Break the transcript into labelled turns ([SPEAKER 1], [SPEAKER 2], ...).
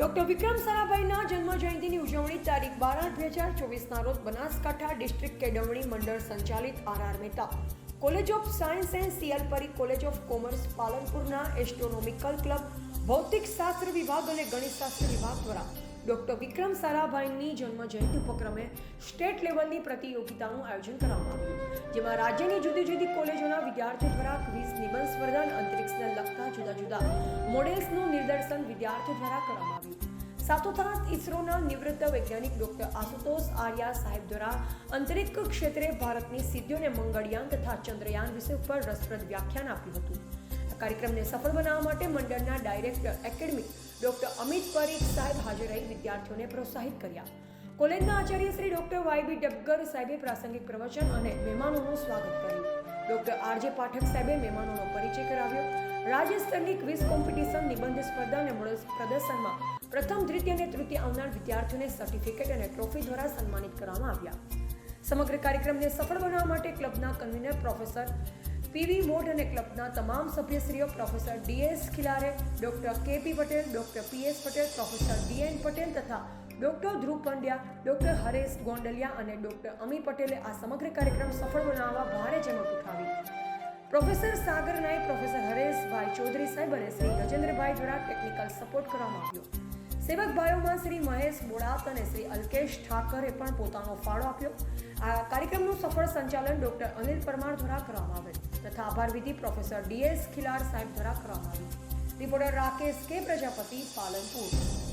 [SPEAKER 1] Doctor વિક્રમ સારાભાઈના જન્મજયંતિની ઉજવણી તારીખ 12/8/2024ના રોજ બનાસકાંઠા ડિસ્ટ્રિક્ટ કેળવણી મંડળ સંચાલિત R Mehta college of science and C L Pari college of commerce પાલનપુરના એસ્ટ્રોનોમિકલ ક્લબ ભૌતિક શાસ્ત્ર વિભાગ અને ગણિતશાસ્ત્ર વિભાગ દ્વારા ડોક્ટર વિક્રમ સારાભાઈની જન્મજયંતિ ઉપક્રમે સ્ટેટ લેવલની પ્રતિયોગિતાનું આયોજન કરવામાં આવ્યું, જેમાં રાજ્યની જુદી જુદી કોલેજોના વિદ્યાર્થીઓ દ્વારા ક્વિઝ, નિબંધ સ્પર્ધા અને અંતરિક્ષને લગતા જુદા જુદા મોડેલ્સનું નિદર્શન વિદ્યાર્થીઓ દ્વારા કરવામાં આવ્યું. સાથોસાથ ઇસરોના નિવૃત્ત વૈજ્ઞાનિક ડોક્ટર આશુતોષ આર્યા સાહેબ દ્વારા અંતરિક્ષ ક્ષેત્રે ભારતની સિદ્ધિઓને મંગળયાન તથા ચંદ્રયાન વિષય ઉપર રસપ્રદ વ્યાખ્યાન આપ્યું હતું. આ કાર્યક્રમને સફળ બનાવવા માટે મંડળના director academic doctor Amit Parikh સાહેબ હાજર રહી વિદ્યાર્થીઓને પ્રોત્સાહિત કર્યા. કોલેજના આચાર્ય શ્રી ડોક્ટર વાય.બી. ડબગર સાહેબે પ્રાસંગિક પ્રવચન અને મહેમાનોનું સ્વાગત કર્યું. ડોક્ટર આર.જે. પાઠક સાહેબે મહેમાનોનો પરિચય કરાવ્યો. રાજ્ય સ્તરની ક્વિઝ કોમ્પિટિશન, નિબંધ સ્પર્ધા અને મોડલ પ્રદર્શનમાં પ્રથમ, દ્વિતીય અને તૃતીય આવનાર વિદ્યાર્થીઓને સર્ટિફિકેટ અને ટ્રોફી દ્વારા સન્માનિત કરવામાં આવ્યા. સમગ્ર કાર્યક્રમને સફળ બનાવવા માટે ક્લબના કન્વીનર પ્રોફેસર પીવી મોઢ અને ક્લબના તમામ સભ્યશ્રીઓ professor D S. Khilare, doctor K P. Patel, doctor P S. Patel, professor D N. Patel તથા ડોક્ટર ધ્રુવ પંડ્યા, ડોક્ટર હરેશ ગોંડલિયા અને ડોક્ટર અમી પટેલે આ સમગ્ર કાર્યક્રમ સફળ બનાવવા ભારે જહેમત ઉઠાવી. પ્રોફેસર સાગર નાયક, પ્રોફેસર હરેશભાઈ ચૌધરી સાહેબ અને શ્રી ગજેન્દ્રભાઈ દ્વારા ટેકનિકલ સપોર્ટ કરવામાં આવ્યો. સેવક ભાઈઓમાં શ્રી મહેશ બોડાત અને શ્રી અલ્કેશ ઠાકરે પણ પોતાનો ફાળો આપ્યો. આ કાર્યક્રમનું સફળ સંચાલન ડોક્ટર અનિલ પરમાર દ્વારા કરવામાં આવેલ તથા આભાર વિધિ પ્રોફેસર ડી.એસ. ખિલાર સાહેબ દ્વારા કરવામાં આવી. રિપોર્ટર રાકેશ કે પ્રજાપતિ, પાલનપુર.